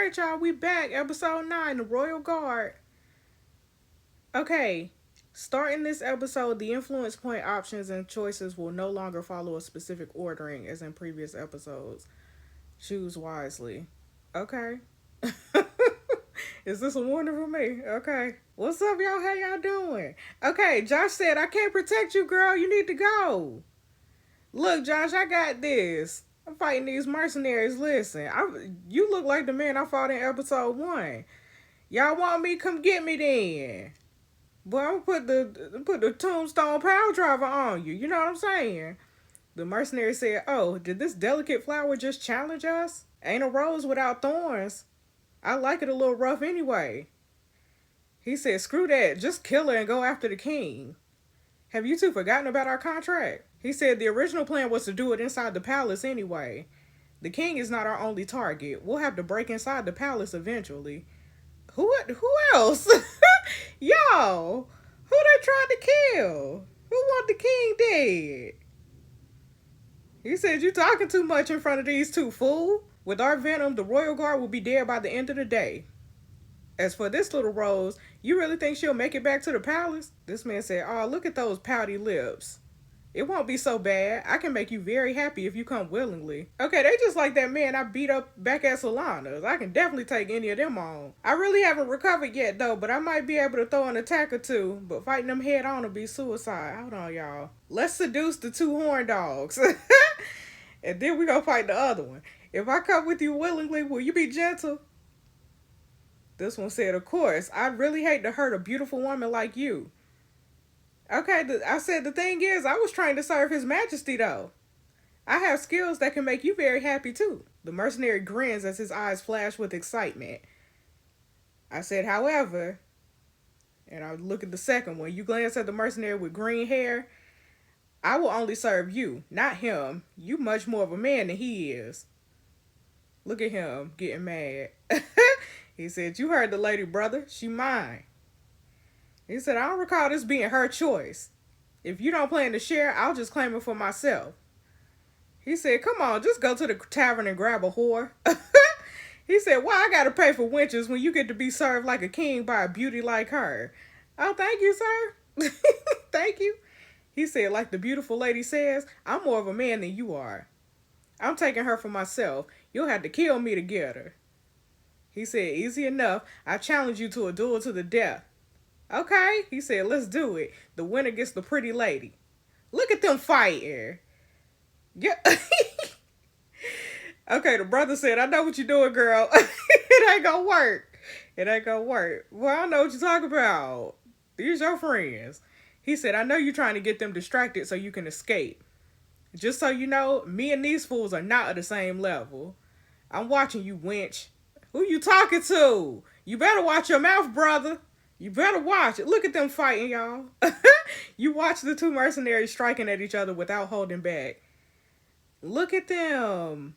right, y'all, we back. Episode 9, The Royal Guard. Okay, starting this episode, the influence point options and choices will no longer follow a specific ordering as in previous episodes. Choose wisely. Okay. Is this a warning for me? Okay. What's up, y'all? How y'all doing? Okay, Josh said, I can't protect you, girl. You need to go. Look, Josh, I got this. I'm fighting these mercenaries. Listen, you look like the man I fought in episode 1. Y'all want me? Come get me then. Boy, I'm gonna put the tombstone power driver on you. You know what I'm saying? The mercenary said, "Oh, did this delicate flower just challenge us? Ain't a rose without thorns. I like it a little rough anyway." He said, "Screw that. Just kill her and go after the king. Have you two forgotten about our contract?" He said the original plan was to do it inside the palace anyway. The king is not our only target. We'll have to break inside the palace eventually. Who else? Yo, who they tried to kill? Who want the king dead? He said, you talking too much in front of these two, fool. With our venom, the royal guard will be dead by the end of the day. As for this little Rose, you really think she'll make it back to the palace? This man said, oh, look at those pouty lips. It won't be so bad. I can make you very happy if you come willingly. Okay, they just like that man I beat up back at Solana's. I can definitely take any of them on. I really haven't recovered yet, though, but I might be able to throw an attack or two. But fighting them head on will be suicide. Hold on, y'all. Let's seduce the two horn dogs. And then we gonna fight the other one. If I come with you willingly, will you be gentle? This one said, of course. I'd really hate to hurt a beautiful woman like you. Okay, I said the thing is, I was trying to serve His Majesty, though. I have skills that can make you very happy, too. The mercenary grins as his eyes flash with excitement. I said, however, and I look at the second one. You glance at the mercenary with green hair. I will only serve you, not him. You much more of a man than he is. Look at him, getting mad. He said, you heard the lady, brother. She mine. He said, I don't recall this being her choice. If you don't plan to share, I'll just claim it for myself. He said, come on, just go to the tavern and grab a whore. He said, why I gotta pay for wenches when you get to be served like a king by a beauty like her? Oh, thank you, sir. Thank you. He said, like the beautiful lady says, I'm more of a man than you are. I'm taking her for myself. You'll have to kill me to get her. He said, easy enough. I challenge you to a duel to the death. Okay, he said, let's do it. The winner gets the pretty lady. Look at them fighting. Yeah. Okay, the brother said, I know what you're doing, girl. It ain't gonna work. It ain't gonna work. Well, I know what you're talking about. These your friends. He said, I know you're trying to get them distracted so you can escape. Just so you know, me and these fools are not at the same level. I'm watching you, wench. Who you talking to? You better watch your mouth, brother. You better watch it. Look at them fighting, y'all. You watch the two mercenaries striking at each other without holding back. Look at them.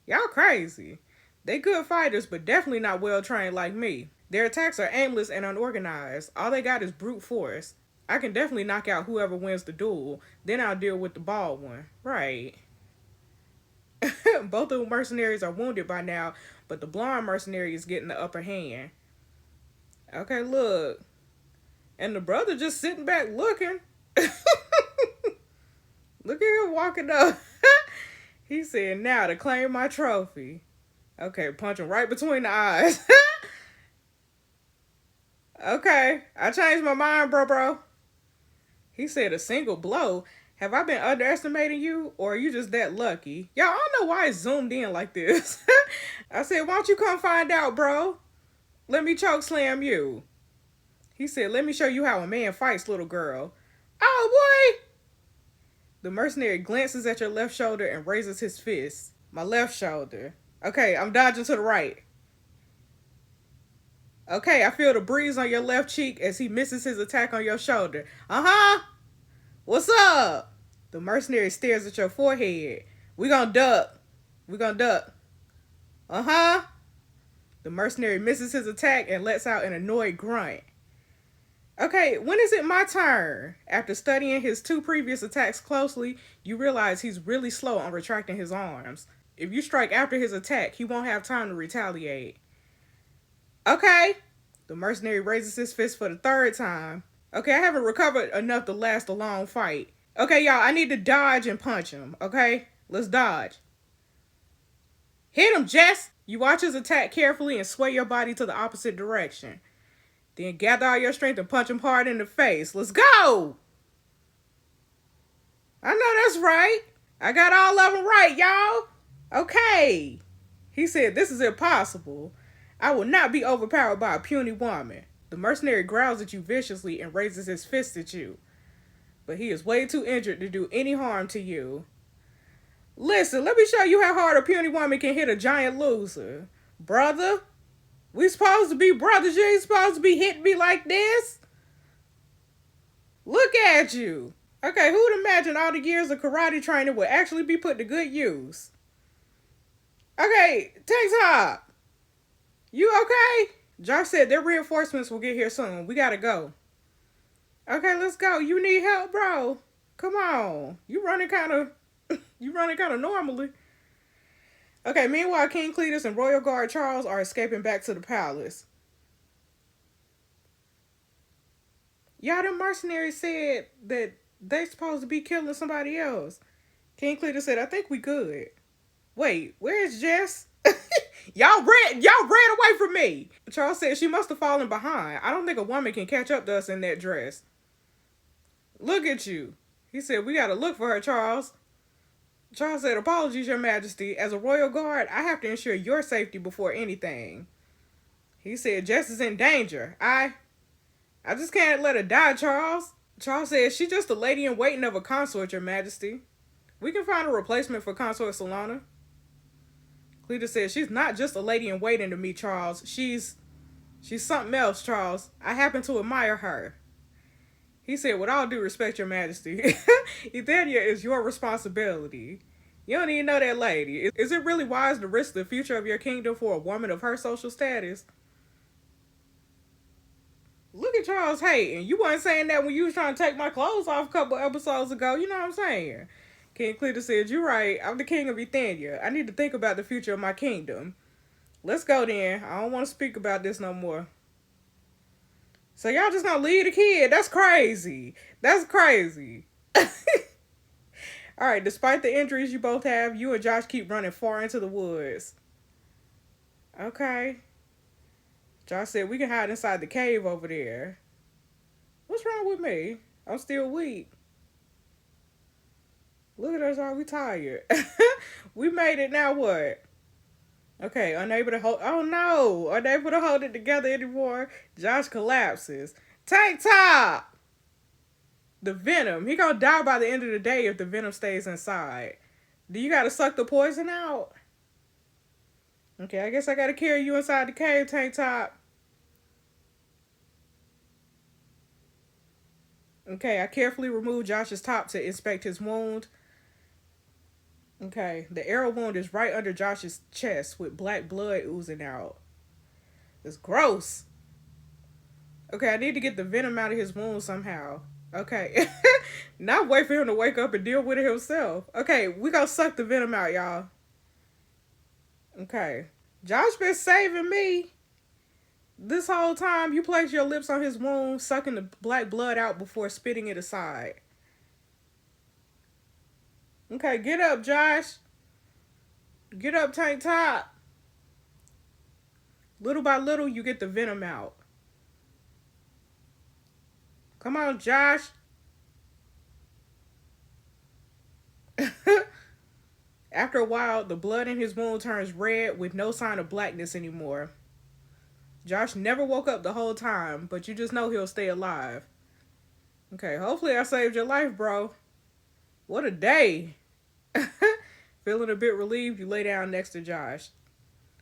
Y'all crazy. They good fighters, but definitely not well trained like me. Their attacks are aimless and unorganized. All they got is brute force. I can definitely knock out whoever wins the duel. Then I'll deal with the bald one. Right. Both of the mercenaries are wounded by now, but the blonde mercenary is getting the upper hand. Okay, look. And the brother just sitting back looking. Look at him walking up. He said, now to claim my trophy. Okay, punch him right between the eyes. Okay, I changed my mind, bro. He said, a single blow? Have I been underestimating you, or are you just that lucky? Y'all, I don't know why it's zoomed in like this. I said, why don't you come find out, bro? Let me choke slam you. He said, let me show you how a man fights, little girl. Oh, boy. The mercenary glances at your left shoulder and raises his fist. My left shoulder. Okay, I'm dodging to the right. Okay, I feel the breeze on your left cheek as he misses his attack on your shoulder. Uh-huh. What's up? The mercenary stares at your forehead. We gonna duck. Uh-huh. The mercenary misses his attack and lets out an annoyed grunt. Okay, when is it my turn? After studying his two previous attacks closely, you realize he's really slow on retracting his arms. If you strike after his attack, he won't have time to retaliate. Okay. The mercenary raises his fist for the third time. Okay, I haven't recovered enough to last a long fight. Okay, y'all, I need to dodge and punch him. Okay? Let's dodge. Hit him, Jess! You watch his attack carefully and sway your body to the opposite direction. Then gather all your strength and punch him hard in the face. Let's go! I know that's right. I got all of them right, y'all. Okay. He said, this is impossible. I will not be overpowered by a puny woman. The mercenary growls at you viciously and raises his fist at you. But he is way too injured to do any harm to you. Listen, let me show you how hard a puny woman can hit a giant loser. Brother, we supposed to be brothers. You ain't supposed to be hitting me like this. Look at you. Okay, who'd imagine all the years of karate training would actually be put to good use? Okay, Tank Top. You okay? Josh said their reinforcements will get here soon. We gotta go. Okay, let's go. You need help, bro? Come on. You running kind of normally. Okay, meanwhile, King Cletus and Royal Guard Charles are escaping back to the palace. Y'all, them mercenaries said that they supposed to be killing somebody else. King Cletus said, I think we good. Wait, where's Jess? y'all ran away from me. Charles said she must have fallen behind. I don't think a woman can catch up to us in that dress. Look at you. He said, we gotta look for her, Charles. Charles said, apologies, your majesty. As a royal guard, I have to ensure your safety before anything. He said, Jess is in danger. I just can't let her die, Charles. Charles said, she's just a lady in waiting of a consort, your majesty. We can find a replacement for Consort Solana. Cletus said, she's not just a lady in waiting to me, Charles. She's something else, Charles. I happen to admire her. He said, with all due respect, your majesty, Ethania is your responsibility. You don't even know that lady. Is it really wise to risk the future of your kingdom for a woman of her social status? Look at Charles hating. You weren't saying that when you was trying to take my clothes off a couple episodes ago. You know what I'm saying? King Cletus said, you're right. I'm the king of Ethania. I need to think about the future of my kingdom. Let's go then. I don't want to speak about this no more. So y'all just gonna leave the kid? That's crazy. That's crazy. Alright, despite the injuries you both have, you and Josh keep running far into the woods. Okay. Josh said we can hide inside the cave over there. What's wrong with me? I'm still weak. Look at us, all we tired. We made it, now what? Okay, unable to hold... Oh no! Unable to hold it together anymore. Josh collapses. Tank Top! The venom. He gonna die by the end of the day if the venom stays inside. Do you gotta suck the poison out? Okay, I guess I gotta carry you inside the cave, Tank Top. Okay, I carefully remove Josh's top to inspect his wound. Okay, the arrow wound is right under Josh's chest with black blood oozing out. It's gross. Okay, I need to get the venom out of his wound somehow. Okay. Not wait for him to wake up and deal with it himself. Okay, we gonna suck the venom out, y'all. Okay. Josh been saving me. This whole time, you place your lips on his wound, sucking the black blood out before spitting it aside. Okay, get up, Josh. Get up, Tank Top. Little by little, you get the venom out. Come on, Josh. After a while, the blood in his wound turns red with no sign of blackness anymore. Josh never woke up the whole time, but you just know he'll stay alive. Okay, hopefully I saved your life, bro. What a day. Feeling a bit relieved, you lay down next to Josh.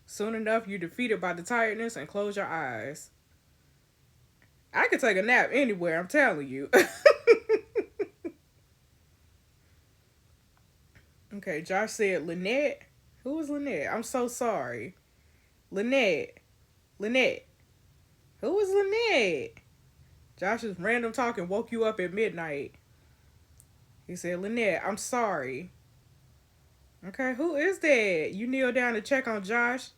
Soon enough, you're defeated by the tiredness and close your eyes. I could take a nap anywhere, I'm telling you. Okay, Josh said, Lynette? Who was Lynette? I'm so sorry. Lynette. Lynette. Who was Lynette? Josh's random talking woke you up at midnight. He said, Lynette, I'm sorry. Okay, who is that? You kneel down to check on Josh.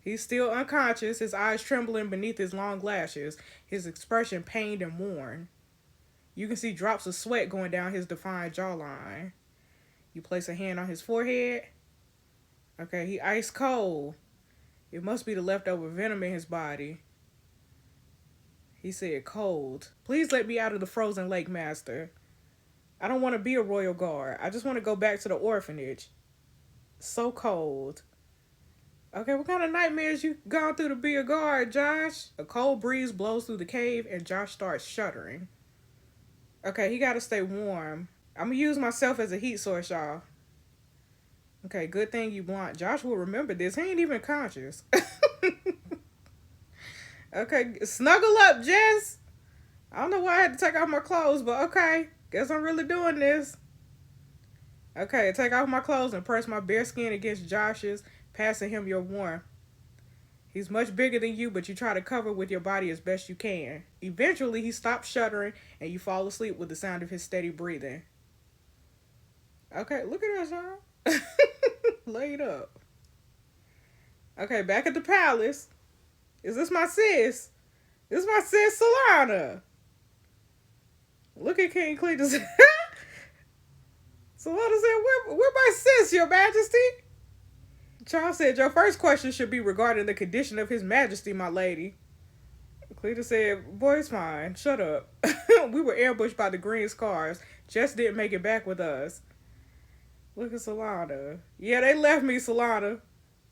He's still unconscious, his eyes trembling beneath his long lashes, his expression pained and worn. You can see drops of sweat going down his defined jawline. You place a hand on his forehead. Okay, he ice cold. It must be the leftover venom in his body. He said cold. Please let me out of the frozen lake, master. I don't want to be a royal guard. I just want to go back to the orphanage. So cold. Okay, what kind of nightmares you gone through to be a guard, Josh? A cold breeze blows through the cave and Josh starts shuddering. Okay, he gotta stay warm. I'm gonna use myself as a heat source, y'all. Okay, good thing you blunt. Josh will remember this. He ain't even conscious. Okay, snuggle up, Jess. I don't know why I had to take off my clothes, but okay. Guess I'm really doing this. Okay, take off my clothes and press my bare skin against Josh's, passing him your warmth. He's much bigger than you, but you try to cover with your body as best you can. Eventually, he stops shuddering, and you fall asleep with the sound of his steady breathing. Okay, look at us, y'all. Laid up. Okay, back at the palace. Is this my sis? This is my sis, Solana. Look at King Cletus. Solana said, where my sis, your majesty? Charles said, your first question should be regarding the condition of his majesty, my lady. Cletus said, boy, it's fine. Shut up. We were ambushed by the green scars. Jess didn't make it back with us. Look at Solana. Yeah, they left me, Solana.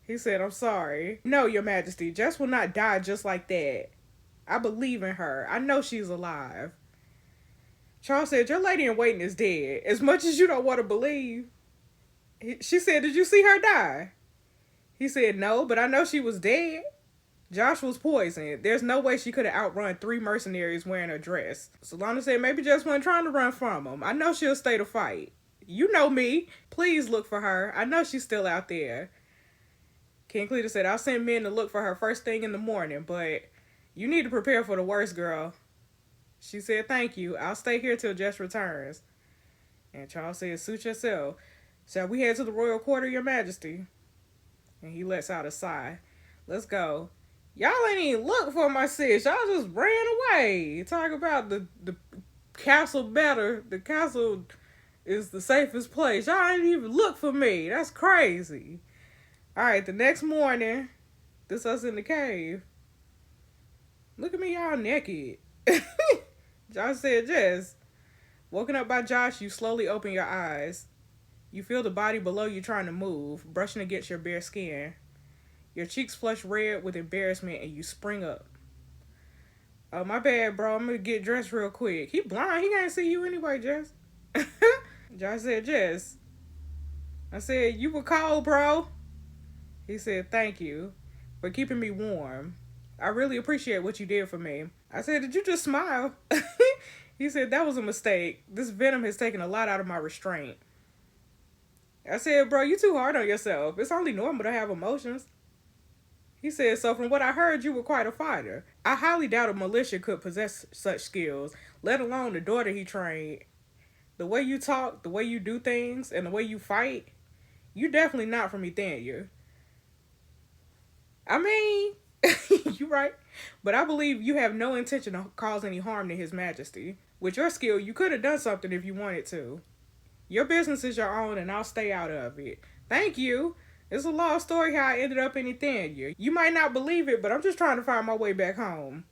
He said, I'm sorry. No, your majesty, Jess will not die just like that. I believe in her. I know she's alive. Charles said, your lady in waiting is dead. As much as you don't want to believe. She said, did you see her die? He said, no, but I know she was dead. Josh was poisoned. There's no way she could have outrun 3 mercenaries wearing a dress. Solana said, maybe Jess wasn't trying to run from him. I know she'll stay to fight. You know me. Please look for her. I know she's still out there. King Cletus said, I'll send men to look for her first thing in the morning, but you need to prepare for the worst, girl. She said, thank you. I'll stay here till Jess returns. And Charles said, suit yourself. Shall we head to the royal quarter, your majesty? And he lets out a sigh. Let's go. Y'all ain't even look for my sis. Y'all just ran away. Talk about the castle better. The castle is the safest place. Y'all ain't even look for me. That's crazy. All right, the next morning, this us in the cave. Look at me, y'all naked. Josh said, Jess. Woken up by Josh, you slowly open your eyes. You feel the body below you trying to move, brushing against your bare skin. Your cheeks flush red with embarrassment and you spring up. Oh, my bad, bro. I'm going to get dressed real quick. He blind. He can't see you anyway, Jess. Josh said, Jess. I said, you were cold, bro. He said, thank you for keeping me warm. I really appreciate what you did for me. I said, did you just smile? He said, that was a mistake. This venom has taken a lot out of my restraint. I said, bro, you too hard on yourself. It's only normal to have emotions. He said, so from what I heard, you were quite a fighter. I highly doubt a militia could possess such skills, let alone the daughter he trained. The way you talk, the way you do things, and the way you fight, you definitely not from Ethania. I mean, you right. But I believe you have no intention to cause any harm to His Majesty. With your skill, you could have done something if you wanted to. Your business is your own and I'll stay out of it. Thank you. It's a long story how I ended up in Ethania. You might not believe it, but I'm just trying to find my way back home.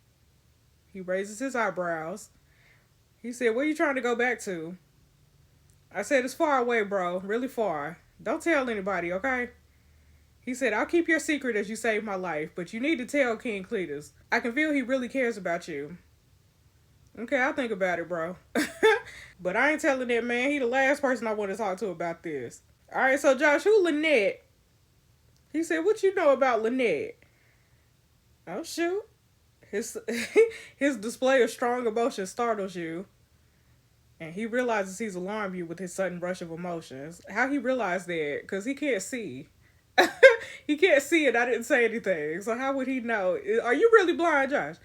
He raises his eyebrows. He said, where you trying to go back to? I said, it's far away, bro. Really far. Don't tell anybody, okay? He said, I'll keep your secret as you saved my life, but you need to tell King Cletus. I can feel he really cares about you. Okay, I'll think about it, bro. But I ain't telling that man. He the last person I want to talk to about this. All right, so Josh, who Lynette? He said, what you know about Lynette? Oh, shoot. His display of strong emotion startles you. And he realizes he's alarmed you with his sudden rush of emotions. How he realized that? Because he can't see. He can't see it. I didn't say anything. So how would he know? Are you really blind, Josh?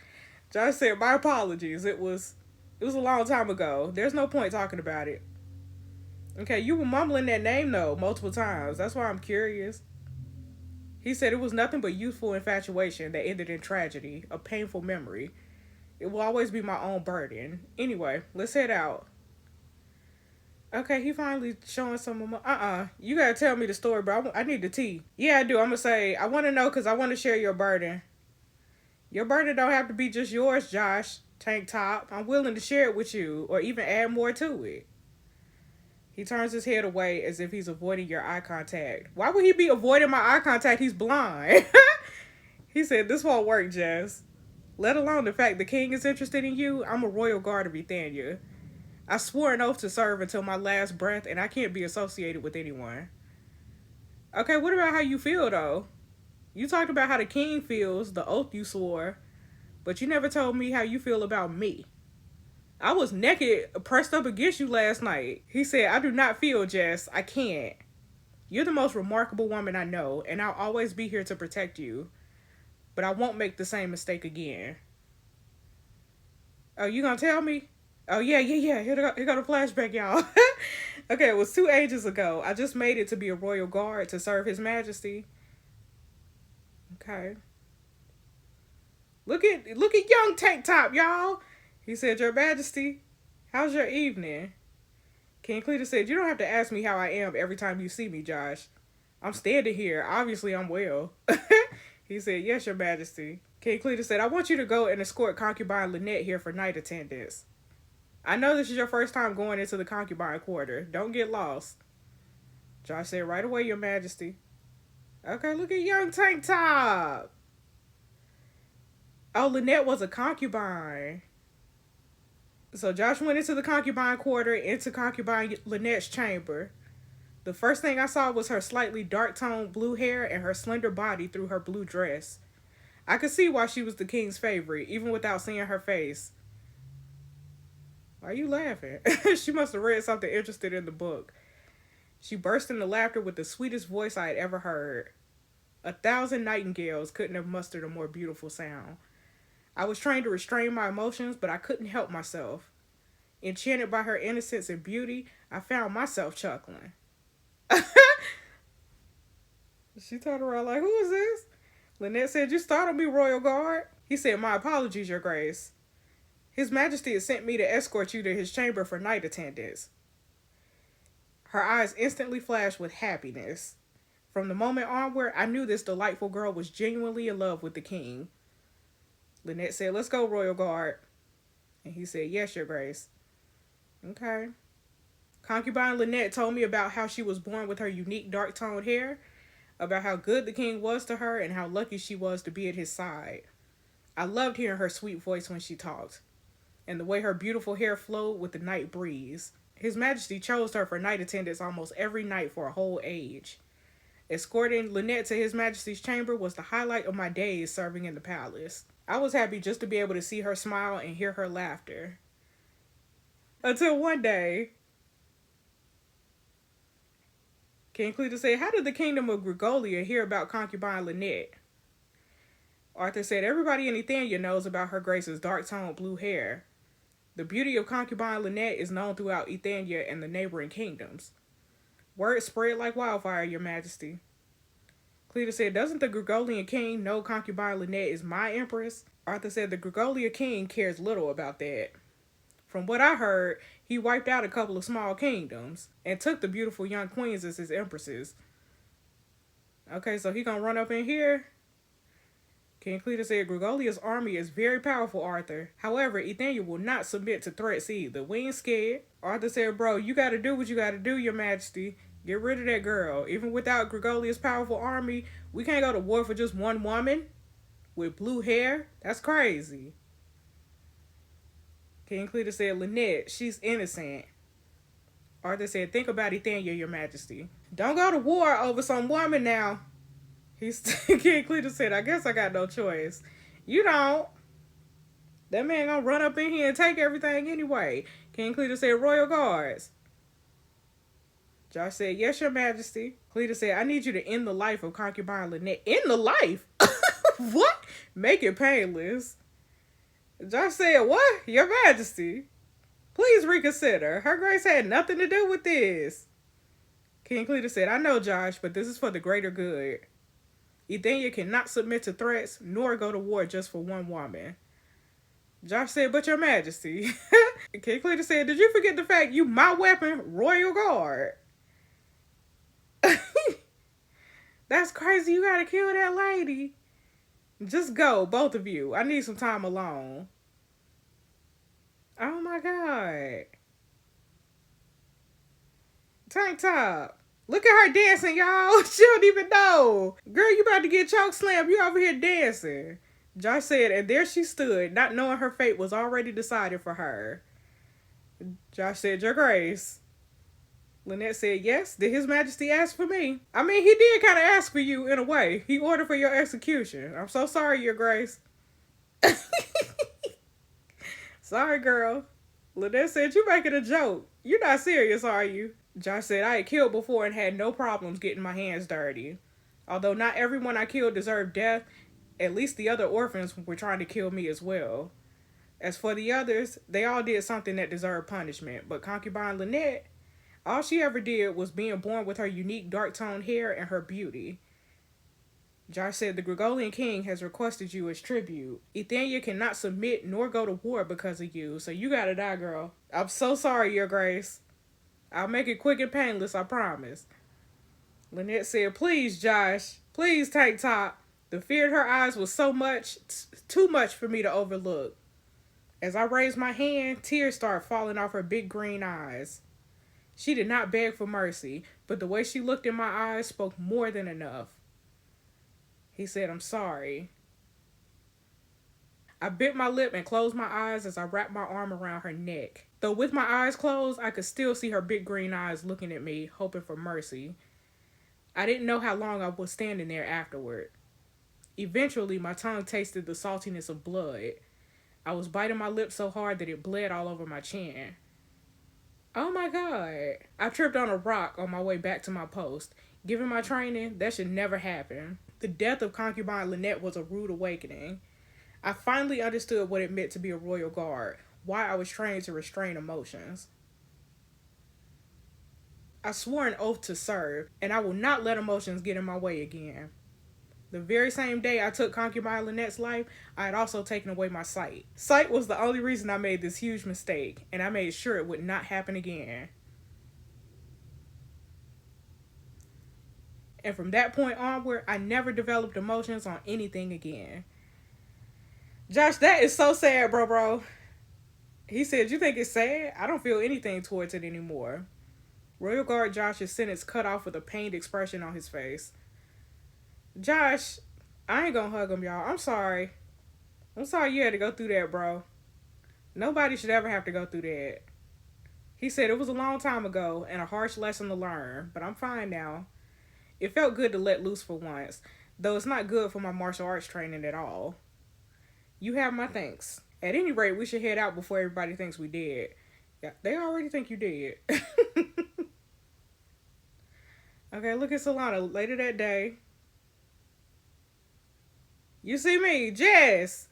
Josh said, my apologies. It was a long time ago. There's no point talking about it. Okay, you were mumbling that name, though, multiple times. That's why I'm curious. He said it was nothing but youthful infatuation that ended in tragedy, a painful memory. It will always be my own burden. Anyway, let's head out. Okay, he finally showing some of my. You gotta tell me the story, bro. I need the tea. Yeah, I do. I'm gonna say, I wanna know because I wanna share your burden. Your burden don't have to be just yours, Josh. Tank top. I'm willing to share it with you or even add more to it. He turns his head away as if he's avoiding your eye contact. Why would he be avoiding my eye contact? He's blind. He said, this won't work, Jess. Let alone the fact the king is interested in you, I'm a royal guard of Ethania. I swore an oath to serve until my last breath, and I can't be associated with anyone. Okay, what about how you feel, though? You talked about how the king feels, the oath you swore, but you never told me how you feel about me. I was naked, pressed up against you last night. He said, I do not feel, Jess. I can't. You're the most remarkable woman I know, and I'll always be here to protect you. But I won't make the same mistake again. Oh, you gonna tell me? Oh, yeah. Here go the flashback, y'all. Okay, it was 2 ages ago. I just made it to be a royal guard to serve His Majesty. Okay. Look at young Tank Top, y'all. He said, Your Majesty, how's your evening? King Cletus said, You don't have to ask me how I am every time you see me, Josh. I'm standing here. Obviously, I'm well. He said, Yes, Your Majesty. King Cletus said, I want you to go and escort concubine Lynette here for night attendance. I know this is your first time going into the concubine quarter. Don't get lost. Josh said, Right away, Your Majesty. Okay, look at young Tank Top. Oh, Lynette was a concubine. So Josh went into the concubine quarter, into concubine Lynette's chamber. The first thing I saw was her slightly dark-toned blue hair and her slender body through her blue dress. I could see why she was the king's favorite, even without seeing her face. Why are you laughing? She must have read something interesting in the book. She burst into laughter with the sweetest voice I had ever heard. 1,000 nightingales couldn't have mustered a more beautiful sound. I was trying to restrain my emotions, but I couldn't help myself. Enchanted by her innocence and beauty, I found myself chuckling. She turned around like, Who is this? Lynette said, You startled me, Royal Guard. He said, My apologies, Your Grace. His Majesty has sent me to escort you to his chamber for night attendance. Her eyes instantly flashed with happiness. From the moment onward, I knew this delightful girl was genuinely in love with the king. Lynette said, Let's go, Royal Guard. And he said, Yes, Your Grace. Okay. Concubine Lynette told me about how she was born with her unique dark-toned hair, about how good the king was to her, and how lucky she was to be at his side. I loved hearing her sweet voice when she talked, and the way her beautiful hair flowed with the night breeze. His Majesty chose her for night attendance almost every night for a whole age. Escorting Lynette to His Majesty's chamber was the highlight of my days serving in the palace. I was happy just to be able to see her smile and hear her laughter. Until one day, King Cletus said, How did the kingdom of Gregolia hear about concubine Lynette? Arthur said, Everybody in Ethania knows about her grace's dark-toned blue hair. The beauty of concubine Lynette is known throughout Ethania and the neighboring kingdoms. Word spread like wildfire, Your Majesty. Cletus said, Doesn't the Gregolian king know concubine Lynette is my empress? Arthur said, The Gregolian king cares little about that. From what I heard, he wiped out a couple of small kingdoms and took the beautiful young queens as his empresses. Okay, so he gonna run up in here? King Cletus said, Gregolia's army is very powerful, Arthur. However, Ethania will not submit to threats either. We ain't scared. Arthur said, Bro, you gotta do what you gotta do, Your Majesty. Get rid of that girl. Even without Gregolia's powerful army, we can't go to war for just one woman with blue hair. That's crazy. King Cletus said, Lynette, she's innocent. Arthur said, Think about Ethania, Your Majesty. Don't go to war over some woman now. King Cletus said, I guess I got no choice. You don't. That man gonna run up in here and take everything anyway. King Cletus said, Royal Guards. Josh said, Yes, Your Majesty. Cletus said, I need you to end the life of concubine Lynette. End the life? What? Make it painless. Josh said, What? Your Majesty. Please reconsider. Her grace had nothing to do with this. King Cletus said, I know, Josh, but this is for the greater good. Ethania cannot submit to threats nor go to war just for one woman. Josh said, but your majesty. King Cletus said, did you forget the fact you my weapon, Royal Guard? That's crazy. You gotta kill that lady. Just go, both of you. I need some time alone. Oh my god. Tank top. Look at her dancing, y'all. She don't even know. Girl, you about to get choke slammed. You over here dancing. Josh said, and there she stood, not knowing her fate was already decided for her. Josh said, Your Grace. Lynette said, yes, did His Majesty ask for me? I mean, he did kind of ask for you in a way. He ordered for your execution. I'm so sorry, Your Grace. Sorry, girl. Lynette said, you making a joke. You're not serious, are you? Josh said, I had killed before and had no problems getting my hands dirty. Although not everyone I killed deserved death, at least the other orphans were trying to kill me as well. As for the others, they all did something that deserved punishment, but concubine Lynette, all she ever did was being born with her unique dark-toned hair and her beauty. Josh said, the Gregolian king has requested you as tribute. Ethania cannot submit nor go to war because of you, so you gotta die, girl. I'm so sorry, Your Grace. I'll make it quick and painless, I promise. Lynette said, please, Josh. Please, Tank Top. The fear in her eyes was so much, too much for me to overlook. As I raised my hand, tears started falling off her big green eyes. She did not beg for mercy, but the way she looked in my eyes spoke more than enough. He said, I'm sorry. I bit my lip and closed my eyes as I wrapped my arm around her neck. Though with my eyes closed, I could still see her big green eyes looking at me, hoping for mercy. I didn't know how long I was standing there afterward. Eventually, my tongue tasted the saltiness of blood. I was biting my lip so hard that it bled all over my chin. Oh my god. I tripped on a rock on my way back to my post. Given my training, that should never happen. The death of concubine Lynette was a rude awakening. I finally understood what it meant to be a royal guard, why I was trained to restrain emotions. I swore an oath to serve, and I will not let emotions get in my way again. The very same day I took concubine Lynette's life, I had also taken away my sight. Sight was the only reason I made this huge mistake, and I made sure it would not happen again. And from that point onward, I never developed emotions on anything again. Josh, that is so sad, bro. He said, you think it's sad? I don't feel anything towards it anymore. Royal Guard Josh's sentence cut off with a pained expression on his face. Josh, I ain't gonna hug him, y'all. I'm sorry. I'm sorry you had to go through that, bro. Nobody should ever have to go through that. He said it was a long time ago and a harsh lesson to learn, but I'm fine now. It felt good to let loose for once, though it's not good for my martial arts training at all. You have my thanks. At any rate, we should head out before everybody thinks we did. Yeah, they already think you did. Okay, look at Solana. Later that day. You see me, Jess.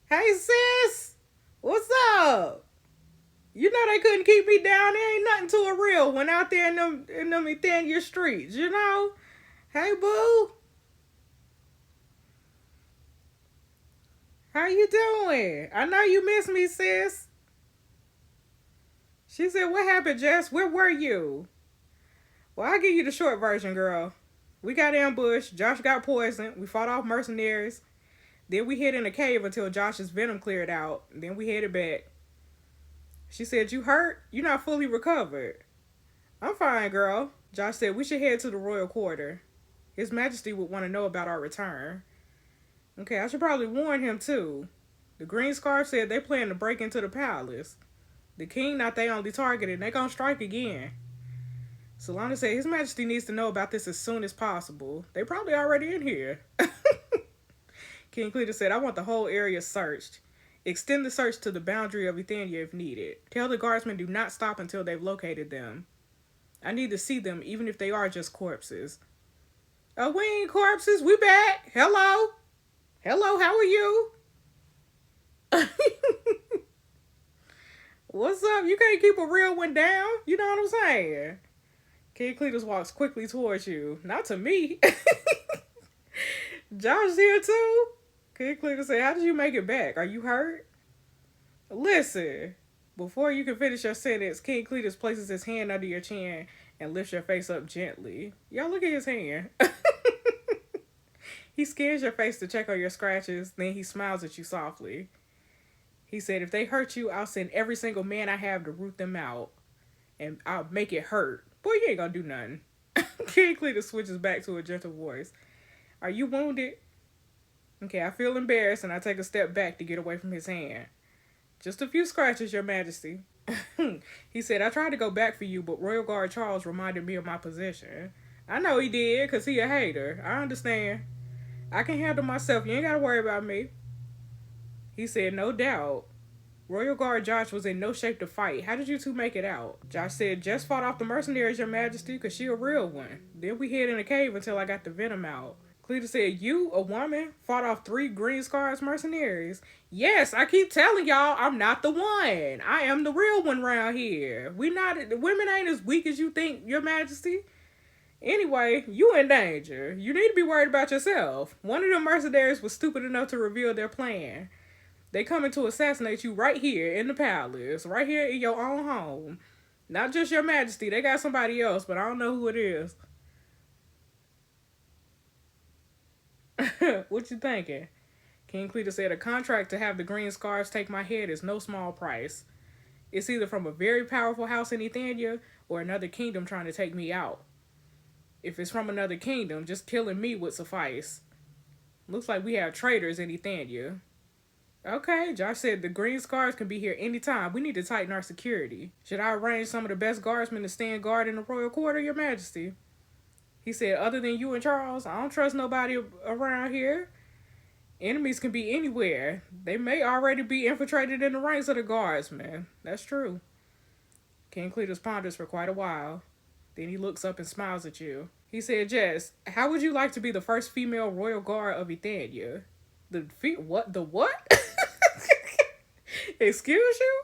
Hey, sis. What's up? You know they couldn't keep me down. There ain't nothing to a real one out there in them Ethania streets, you know? Hey, boo. How you doing? I know you miss me, sis. She said, what happened, Jess? Where were you? Well, I'll give you the short version, girl. We got ambushed. Josh got poisoned. We fought off mercenaries. Then we hid in a cave until Josh's venom cleared out. Then we headed back. She said, you hurt? You're not fully recovered. I'm fine, girl. Josh said, we should head to the royal quarter. His Majesty would want to know about our return. Okay, I should probably warn him, too. The Green Scarf said they plan to break into the palace. The king not their only target, and they gonna strike again. Solana said His Majesty needs to know about this as soon as possible. They probably already in here. King Cletus said, I want the whole area searched. Extend the search to the boundary of Ethania if needed. Tell the guardsmen do not stop until they've located them. I need to see them, even if they are just corpses. Oh, we ain't corpses. We back. Hello. Hello, how are you? What's up? You can't keep a real one down. You know what I'm saying? King Cletus walks quickly towards you. Not to me. Josh here too? King Cletus said, how did you make it back? Are you hurt? Listen, before you can finish your sentence, King Cletus places his hand under your chin and lifts your face up gently. Y'all look at his hand. He scans your face to check on your scratches, then he smiles at you softly. He said, if they hurt you, I'll send every single man I have to root them out. And I'll make it hurt. Boy, you ain't gonna do nothing. King Cletus switches back to a gentle voice. Are you wounded? Okay, I feel embarrassed and I take a step back to get away from his hand. Just a few scratches, Your Majesty. He said, I tried to go back for you, but Royal Guard Charles reminded me of my position. I know he did, because he a hater. I understand. I can handle myself. You ain't got to worry about me. He said, no doubt. Royal Guard Josh was in no shape to fight. How did you two make it out? Josh said, Jess fought off the mercenaries, Your Majesty, because she a real one. Then we hid in a cave until I got the venom out. Cletus said, you, a woman, fought off 3 Green Scars mercenaries. Yes, I keep telling y'all, I'm not the one. I am the real one around here. The women ain't as weak as you think, Your Majesty. Anyway, you in danger. You need to be worried about yourself. One of the mercenaries was stupid enough to reveal their plan. They coming to assassinate you right here in the palace, right here in your own home. Not just Your Majesty, they got somebody else, but I don't know who it is. What you thinking? King Cletus said, a contract to have the Green Scars take my head is no small price. It's either from a very powerful house in Ethania or another kingdom trying to take me out. If it's from another kingdom, just killing me would suffice. Looks like we have traitors in Ethania. Okay, Josh said the Green Scars can be here anytime. We need to tighten our security. Should I arrange some of the best guardsmen to stand guard in the royal quarter, Your Majesty? He said, other than you and Charles, I don't trust nobody around here. Enemies can be anywhere. They may already be infiltrated in the ranks of the guardsmen. That's true. King Cletus ponders for quite a while. Then he looks up and smiles at you. He said, Jess, how would you like to be the first female royal guard of Ethania? What? The what? Excuse you?